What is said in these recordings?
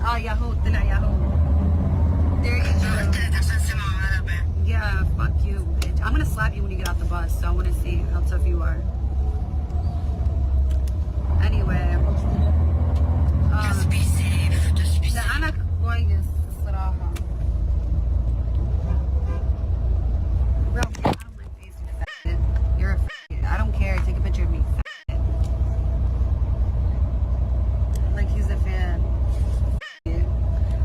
ياهو طلع ياهو. There you go. Yeah, fuck you, bitch. I'm gonna slap you when you get out the bus, so I wanna see how tough you are. Anyway. Just be safe. Just be safe. أنا كويس الصراحة. Bro, get out of my face, you faggot. You're a faggot. I don't care. Take a picture of me, faggot. Like he's a fan.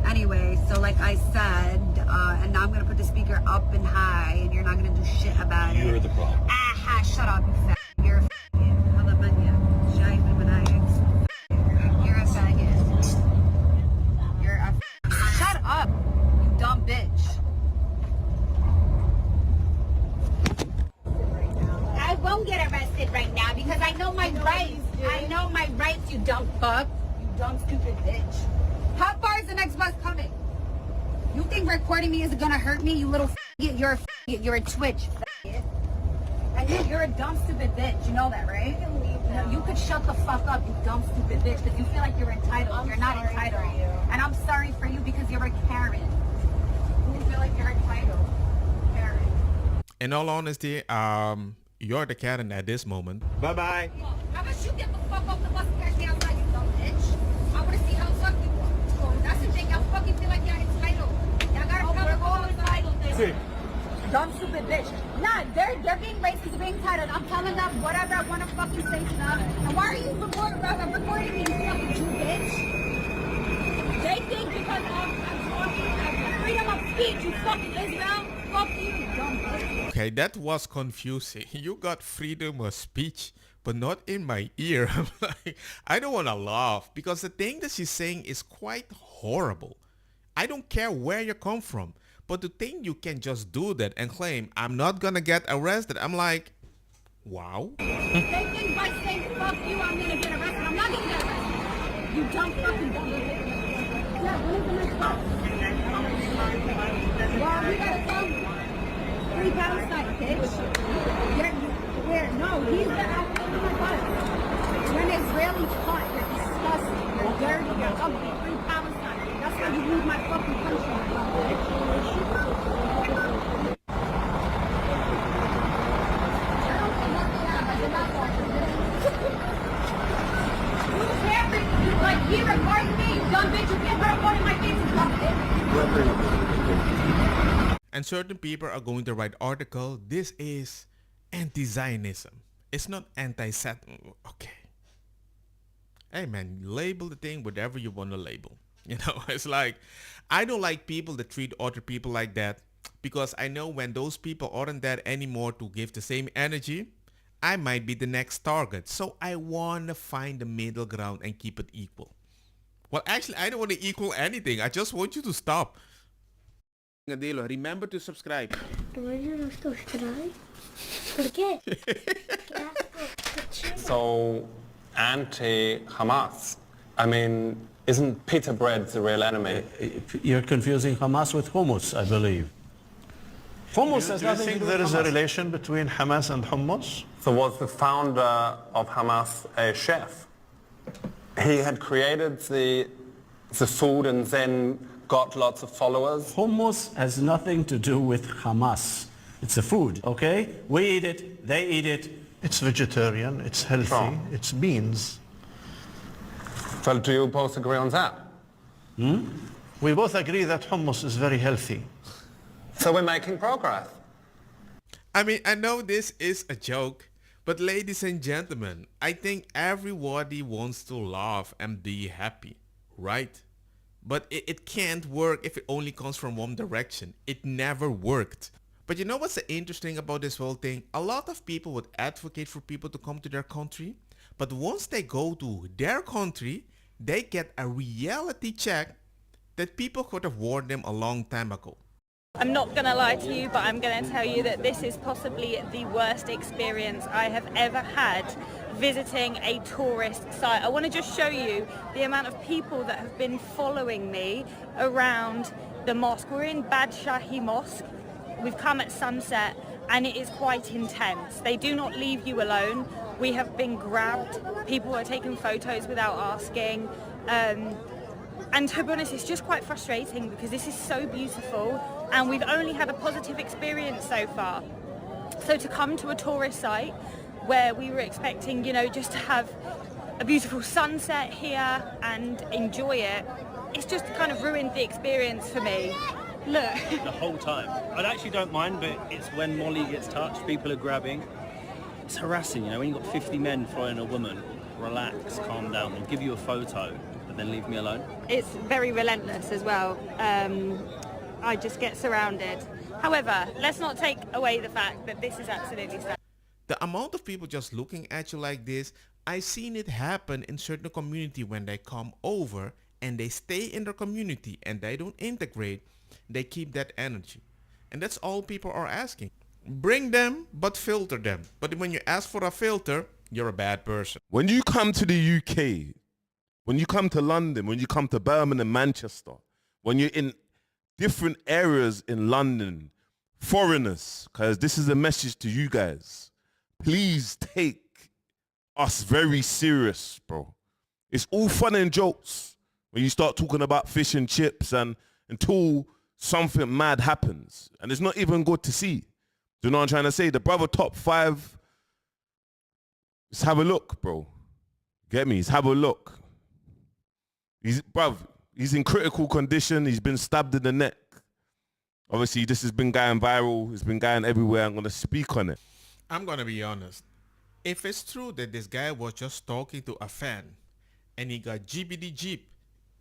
Anyway, so like I said, and now I'm gonna put the speaker up and high, and you're not gonna do shit about it. You're the problem. Aha, shut up, you faggot. You're a faggot. هذا منيا. شايف المنايق. You're a faggot. You're a faggot. Shut up, you dumb bitch. I won't get arrested right now because I know my rights. I know my rights, you dumb fuck. You dumb stupid bitch. How far is the next bus coming? You think recording me is gonna hurt me, you little faggot? You're a faggot. You're a Twitch faggot. And you're a dumb stupid bitch. You know that, right? No, you could shut the fuck up, you dumb stupid bitch, because you feel like you're entitled. You're not entitled. And I'm sorry for you because you're a Karen. You feel like you're entitled. Karen. In all honesty, you're the Karen at this moment. Bye-bye. How about you get the fuck off the bus and catch me outside, you dumb bitch? I want to see how tough you are. That's the thing. Y'all fucking feel like you're entitled. Y'all gotta cover all entitled things. Dumb stupid bitch. Nah, they're being racist, they're being entitled. I'm telling them whatever I want to fucking say to them. And why are you recording me, you fucking Jew bitch? They think because I'm talking freedom of speech, you fucking Israel. Fuck you, dumb bitch. Okay, that was confusing. You got freedom of speech, but not in my ear. I'm like, I don't want to laugh because the thing that she's saying is quite horrible. I don't care where you come from, but to think you can just do that and claim I'm not gonna get arrested, I'm like, wow. They think by saying fuck you, I'm gonna get arrested. I'm not gonna get arrested. You dumb fucking dumb bitch. Yeah, when is the next bus? Well, we gotta come. Free Palestine, bitch. Where? No, he's the on my bus. You're an Israeli cunt. You're disgusting. You're dirty. You're ugly. Free Palestine. That's why you leave my fucking country, you dumb bitch. I don't think nothing happened. You're not watching this. You can't like he recording me, you dumb bitch. You can't put a phone in my face, you dumb bitch. And certain people are going to write article, this is anti-Zionism. It's not anti-Semitism. Okay. Hey man, label the thing whatever you want to label. You know, it's like, I don't like people that treat other people like that because I know when those people aren't there anymore to give the same energy, I might be the next target. So I want to find the middle ground and keep it equal. Well, actually, I don't want to equal anything. I just want you to stop. Remember to subscribe. So, anti-Hamas. I mean, isn't pita bread the real enemy? You're confusing Hamas with hummus, I believe. Hummus has Do you nothing to think do there with is a Hamas. relation between Hamas and hummus? So was the founder of Hamas a chef? He had created the food and then got lots of followers. Hummus has nothing to do with Hamas. It's a food, okay? We eat it, they eat it. It's vegetarian, it's healthy, Wrong. it's beans. So do you both agree on that? We both agree that hummus is very healthy. So we're making progress. I mean, I know this is a joke, but ladies and gentlemen, I think everybody wants to laugh and be happy, right? But it can't work if it only comes from one direction. It never worked. But you know what's interesting about this whole thing? A lot of people would advocate for people to come to their country, but once they go to their country, they get a reality check that people could have warned them a long time ago. I'm not going to lie to you, but I'm going to tell you that this is possibly the worst experience I have ever had visiting a tourist site. I want to just show you the amount of people that have been following me around the mosque. We're in Badshahi Mosque. We've come at sunset and it is quite intense. They do not leave you alone. We have been grabbed. People are taking photos without asking. And to be honest, it's just quite frustrating because this is so beautiful and we've only had a positive experience so far. So to come to a tourist site where we were expecting, you know, just to have a beautiful sunset here and enjoy it, it's just kind of ruined the experience for me. Look. The whole time. I actually don't mind, but it's when Molly gets touched, people are grabbing. It's harassing, you know, when you've got 50 men following a woman. Relax, calm down, they'll give you a photo, but then leave me alone. It's very relentless as well. I just get surrounded. However, let's not take away the fact that this is absolutely sad. The amount of people just looking at you like this, I've seen it happen in certain community when they come over and they stay in their community and they don't integrate, they keep that energy. And that's all people are asking. Bring them, but filter them. But when you ask for a filter, you're a bad person. When you come to the UK, when you come to London, when you come to Birmingham, Manchester, when you're in different areas in London, foreigners, because this is a message to you guys, please take us very serious, bro. It's all fun and jokes when you start talking about fish and chips and until something mad happens. And it's not even good to see. Do you know what I'm trying to say? The brother top 5, just have a look, bro. Get me? Just have a look. He's in critical condition. He's been stabbed in the neck. Obviously, this has been going viral. It's been going everywhere. I'm going to speak on it. I'm going to be honest. If it's true that this guy was just talking to a fan and he got GBD Jeep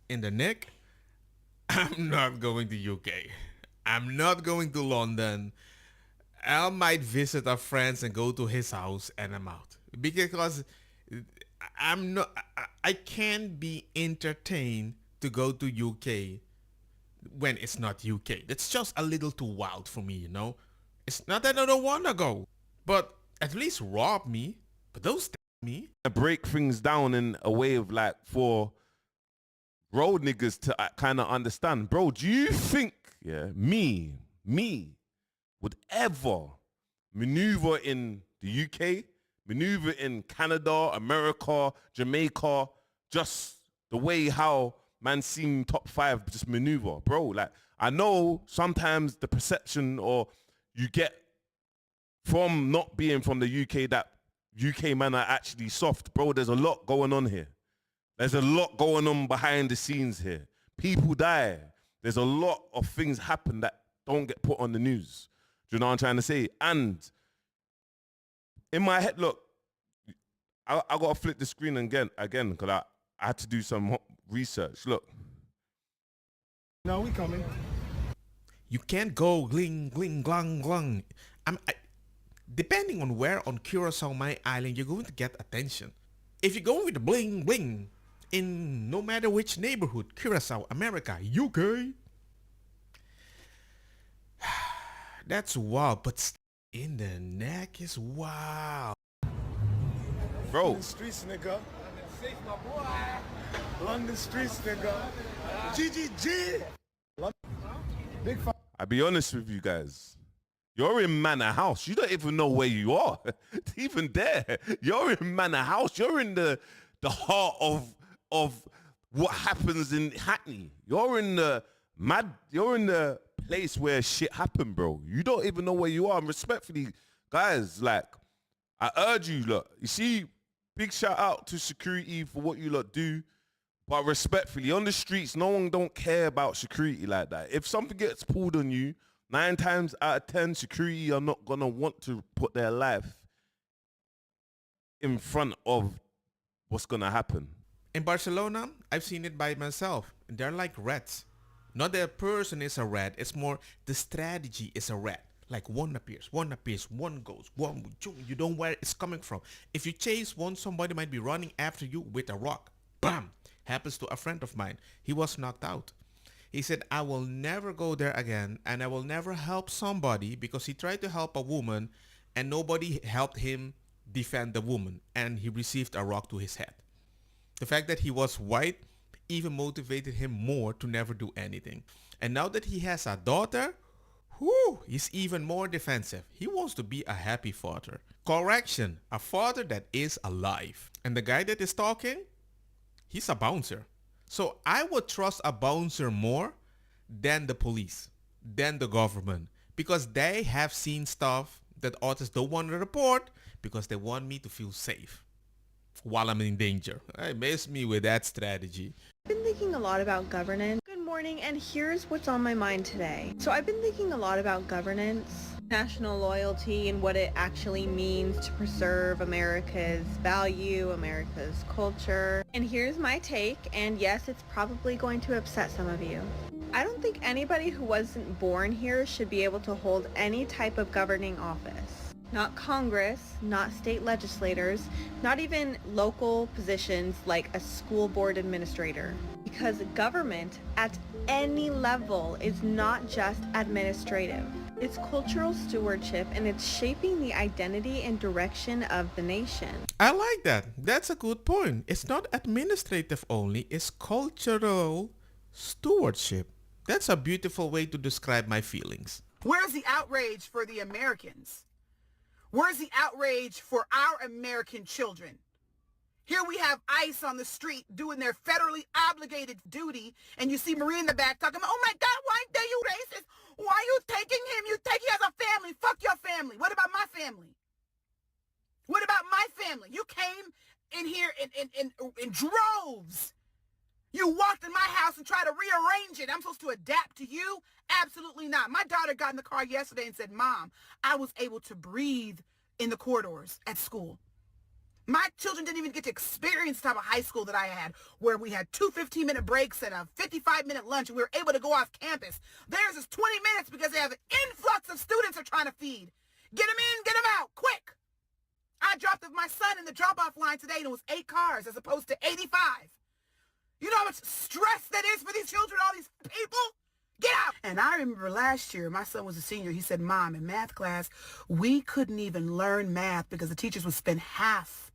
in the neck, I'm not going to UK. I'm not going to London. I might visit our friends and go to his house and I'm out. Because I can't be entertained to go to UK when it's not UK. It's just a little too wild for me, you know. It's not that I don't want to go, but at least rob me. But don't stab me. Break things down in a way of like for road niggas to kind of understand. Bro, do you think, me would ever maneuver in the UK, maneuver in Canada, America, Jamaica, just the way how man seen top 5 just maneuver? Bro, like, I know sometimes the perception or you get from not being from the UK that UK men are actually soft. Bro, there's a lot going on here. There's a lot going on behind the scenes here. People die. There's a lot of things happen that don't get put on the news. Do you know what I'm trying to say? And in my head, look, I got to flip the screen again because I had to do some research. Look. No, we coming. You can't go gling, gling, glung, glung. Depending on where on Curacao, my island, you're going to get attention. If you're going with the bling, bling, in no matter which neighborhood, Curacao, America, UK, that's wild, but in the neck is wild. Bro. London streets, nigga. London streets, nigga. GGG. Big fight. I'll be honest with you guys. You're in Manor House. You don't even know where you are. Even there. You're in Manor House. You're in the heart of what happens in Hackney. You're in the place where shit happened, bro. You don't even know where you are. And respectfully, guys, like, I urge you, look, you see, big shout out to security for what you lot do. But respectfully, on the streets, no one don't care about security like that. If something gets pulled on you, 9 times out of 10, security are not going to want to put their life in front of what's going to happen. In Barcelona, I've seen it by myself. They're like rats. Not that a person is a rat. It's more the strategy is a rat. Like one appears, one goes, one, you don't know where it's coming from. If you chase one, somebody might be running after you with a rock. Bam! Happens to a friend of mine. He was knocked out. He said, I will never go there again and I will never help somebody because he tried to help a woman and nobody helped him defend the woman and he received a rock to his head. The fact that he was white even motivated him more to never do anything. And now that he has a daughter, he's even more defensive. He wants to be a happy father. Correction, a father that is alive. And the guy that is talking, he's a bouncer. So I would trust a bouncer more than the police, than the government, because they have seen stuff that others don't want to report because they want me to feel safe while I'm in danger. I miss me with that strategy. I've been thinking a lot about governance. Good morning, and here's what's on my mind today. So I've been thinking a lot about governance, national loyalty, and what it actually means to preserve America's value, America's culture. And here's my take, and yes, it's probably going to upset some of you. I don't think anybody who wasn't born here should be able to hold any type of governing office. Not Congress, not state legislators, not even local positions like a school board administrator. Because government at any level is not just administrative. It's cultural stewardship, and it's shaping the identity and direction of the nation. I like that. That's a good point. It's not administrative only, it's cultural stewardship. That's a beautiful way to describe my feelings. Where's the outrage for the Americans? Where's the outrage for our American children? Here we have ICE on the street doing their federally obligated duty, and you see Marie in the back talking about, oh my God, why are you racist? Why are you taking him? You take he has a family. Fuck your family. What about my family? What about my family? You came in here in droves. You walked in my house and tried to rearrange it. I'm supposed to adapt to you? Absolutely not. My daughter got in the car yesterday and said, Mom, I was able to breathe in the corridors at school. My children didn't even get to experience the type of high school that I had, where we had 2 15-minute breaks and a 55-minute lunch, and we were able to go off campus. Theirs is 20 minutes because they have an influx of students they're trying to feed. Get them in, get them out, quick. I dropped off my son in the drop-off line today, and it was 8 cars as opposed to 85. You know how much stress that is for these children, all these people? Get out! And I remember last year, my son was a senior. He said, Mom, in math class, we couldn't even learn math because the teachers would spend half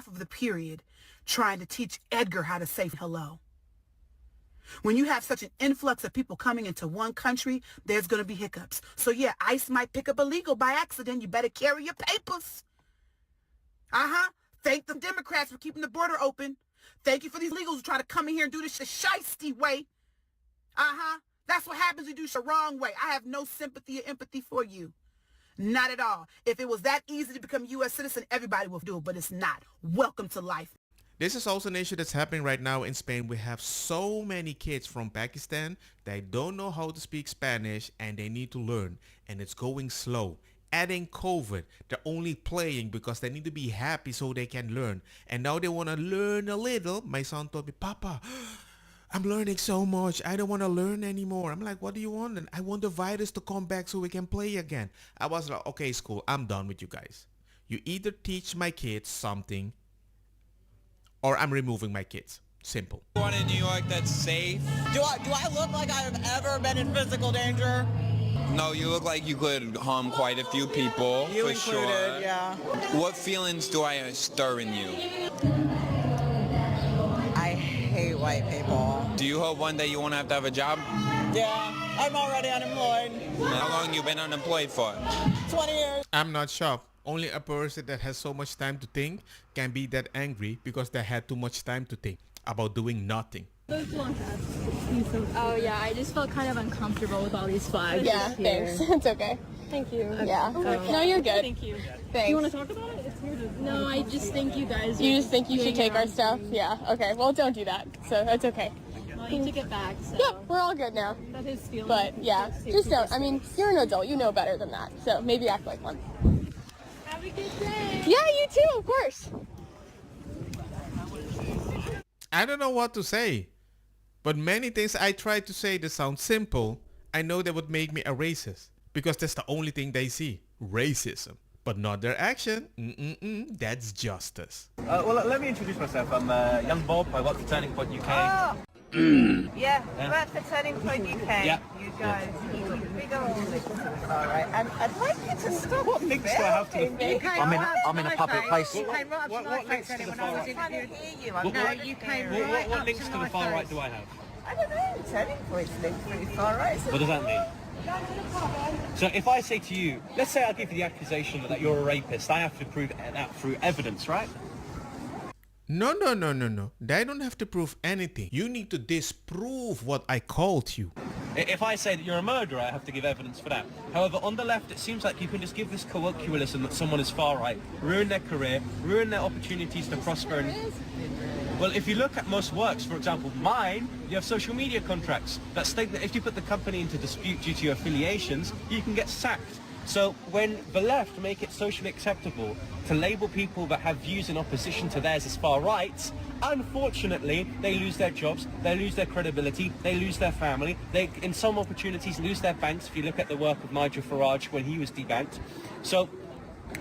of the period trying to teach Edgar how to say hello. When you have such an influx of people coming into one country, there's going to be hiccups. So yeah, ICE might pick up illegal by accident. You better carry your papers. Thank the Democrats for keeping the border open. Thank you for these legals who try to come in here and do this the shiesty way. That's what happens when you do the wrong way. I have no sympathy or empathy for you. Not at all. If it was that easy to become a U.S. citizen, everybody would do it, but it's not. Welcome to life. This is also an issue that's happening right now in Spain. We have so many kids from Pakistan that don't know how to speak Spanish, and they need to learn, and it's going slow. Adding COVID, they're only playing because they need to be happy so they can learn. And now they want to learn a little. My son told me, Papa, I'm learning so much. I don't want to learn anymore. I'm like, what do you want? And I want the virus to come back so we can play again. I was like, okay, school, I'm done with you guys. You either teach my kids something or I'm removing my kids. Simple. One in New York that's safe. Do I look like I've ever been in physical danger? No, you look like you could harm quite a few people. You for included, sure. Yeah. What feelings do I stir in you? I hate white people. Do you hope one day you won't have to have a job? Yeah, I'm already unemployed. How long you been unemployed for? 20 years. I'm not shocked. Only a person that has so much time to think can be that angry because they had too much time to think about doing nothing. Oh yeah, I just felt kind of uncomfortable with all these flags. Yeah, thanks. It's okay. Thank you. Yeah. No, you're good. Thank you. Thanks. Do you want to talk about it? It's weird. No, I just think you guys. You just think you should take our stuff? Yeah. Okay. Well, don't do that. So that's okay. Well, you took it back. So. Yeah, we're all good now. That is feeling. But yeah, just don't. I mean, you're an adult. You know better than that. So maybe act like one. Have a good day. Yeah, you too. Of course. I don't know what to say. But many things I try to say that sound simple, I know that would make me a racist. Because that's the only thing they see. Racism. But not their action. That's justice. Well, let me introduce myself. I'm young Bob. I work for Turning Point UK. Oh. Yeah, work for Turning Point UK. Yeah. You guys, we go all this all right. And I'd like you to stop. What links do I have to the... I'm in a public place. You came right up to my face when I was interviewing. You came right what links to the far right do I have? I don't know. Turning Point's linked pretty far right. What does that mean? So if I say to you, let's say I give you the accusation that you're a rapist, I have to prove that through evidence, right? No. They don't have to prove anything. You need to disprove what I called you. If I say that you're a murderer, I have to give evidence for that. However, on the left, it seems like you can just give this colloquialism that someone is far right, ruin their career, ruin their opportunities to prosper. Well, if you look at most works, for example, mine, you have social media contracts that state that if you put the company into dispute due to your affiliations, you can get sacked. So when the left make it socially acceptable to label people that have views in opposition to theirs as far right, unfortunately, they lose their jobs, they lose their credibility, they lose their family, they, in some opportunities, lose their banks, if you look at the work of Nigel Farage when he was debanked. So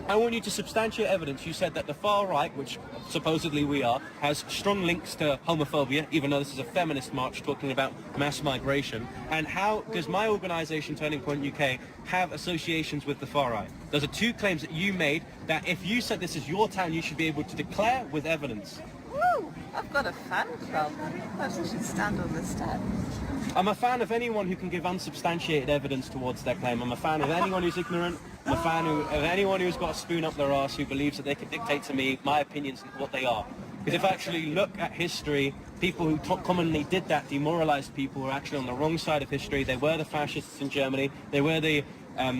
I want you to substantiate evidence. You said that the far right, which supposedly we are, has strong links to homophobia, even though this is a feminist march talking about mass migration. And how does my organisation, Turning Point UK, have associations with the far right? Those are two claims that you made that if you said this is your town, you should be able to declare with evidence. Woo! I've got a fan club. I should stand on the steps. I'm a fan of anyone who can give unsubstantiated evidence towards their claim. I'm a fan of anyone who's ignorant. I'm a fan of anyone who's got a spoon up their arse who believes that they can dictate to me my opinions and what they are. Because if I actually look at history, people who commonly did that, demoralized people, were actually on the wrong side of history. They were the fascists in Germany. They were the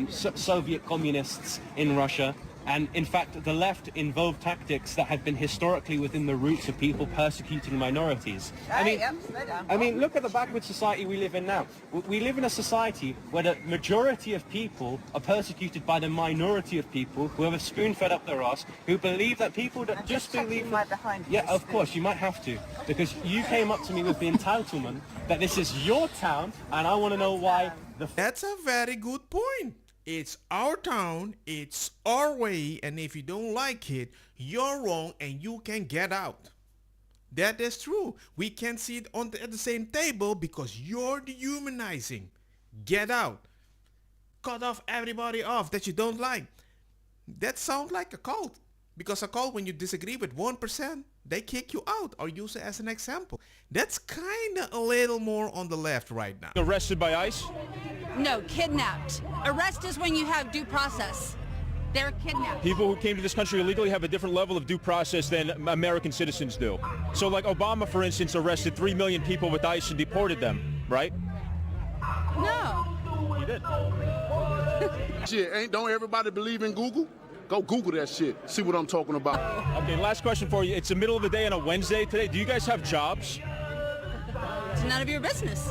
Soviet communists in Russia. And in fact, the left involved tactics that had been historically within the roots of people persecuting minorities. I mean, look at the backward society we live in now. We live in a society where the majority of people are persecuted by the minority of people who have a spoon fed up their ass, who believe that people that just believe... Yeah, of course, you might have to. Because you came up to me with the entitlement that this is your town, and I want to know why the... That's a very good point. It's our town, it's our way, and if you don't like it, you're wrong and you can get out. That is true. We can't sit at the same table because you're dehumanizing. Get out. Cut off everybody off that you don't like. That sounds like a cult. Because a cult, when you disagree with 1%, they kick you out or use it as an example. That's kind of a little more on the left right now. Arrested by ICE? No, kidnapped. Arrest is when you have due process. They're kidnapped. People who came to this country illegally have a different level of due process than American citizens do. So like Obama, for instance, arrested 3 million people with ICE and deported them, right? No. He did. Shit, don't everybody believe in Google? Go Google that shit. See what I'm talking about. Okay, last question for you. It's the middle of the day on a Wednesday today. Do you guys have jobs? It's none of your business.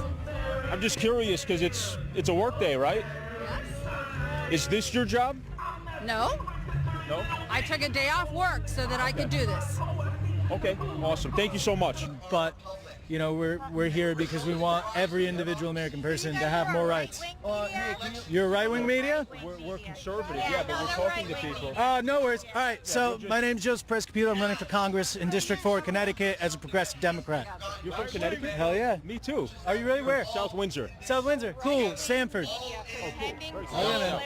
I'm just curious because it's a work day, right? Yes. Is this your job? No. No? I took a day off work so that I could do this. Okay, awesome. Thank you so much. But, you know, we're here because we want every individual American person to have more rights. You're right-wing media? We're conservative, yeah, but we're talking to people. No worries. All right, so my name's Joseph Prescapito. I'm running for Congress in District 4, Connecticut as a progressive Democrat. You're from Connecticut? Hell yeah. Me too. Are you really where? South Windsor. South Windsor. Cool. Stanford. Oh, cool. Oh,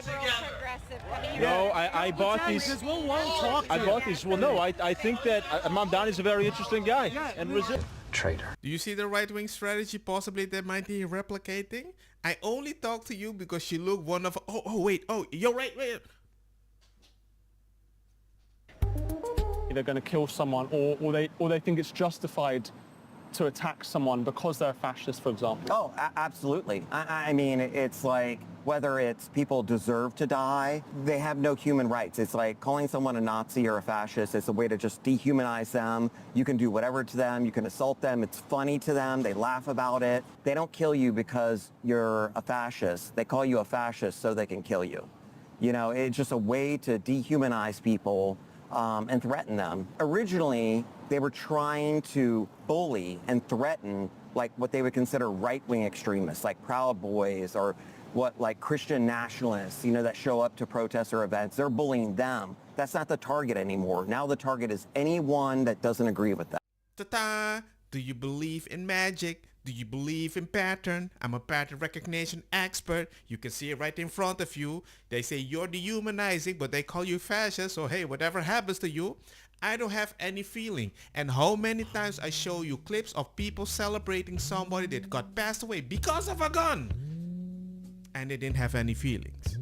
yeah, no, I bought these. Because we'll talk to I bought these. Well, no, I think that Imam Donnie's a very interesting guy. And Traitor. Do you see the right-wing strategy possibly that might be replicating? I only talk to you because you look wonderful. Wait, you're right. They're going to kill someone or they think it's justified to attack someone because they're a fascist, for example. Oh, absolutely. I mean, it's like whether it's people deserve to die, they have no human rights. It's like calling someone a Nazi or a fascist. It's a way to just dehumanize them. You can do whatever to them. You can assault them. It's funny to them. They laugh about it. They don't kill you because you're a fascist. They call you a fascist so they can kill you. You know, it's just a way to dehumanize people and threaten them. Originally, they were trying to bully and threaten like what they would consider right-wing extremists, like Proud Boys or like Christian nationalists, you know, that show up to protests or events. They're bullying them. That's not the target anymore. Now the target is anyone that doesn't agree with that. Ta-ta! Do you believe in magic? Do you believe in pattern? I'm a pattern recognition expert. You can see it right in front of you. They say you're dehumanizing, but they call you fascist. So hey, whatever happens to you, I don't have any feeling. And how many times I show you clips of people celebrating somebody that got passed away because of a gun, and they didn't have any feelings.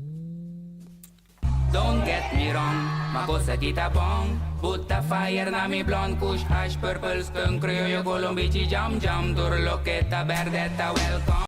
Don't get me wrong, ma cosa tita bong. Butta fire na mi blonde, kush hash, purple skunk, criollo, colombici, jam jam, turloqueta, verdetta, welcome.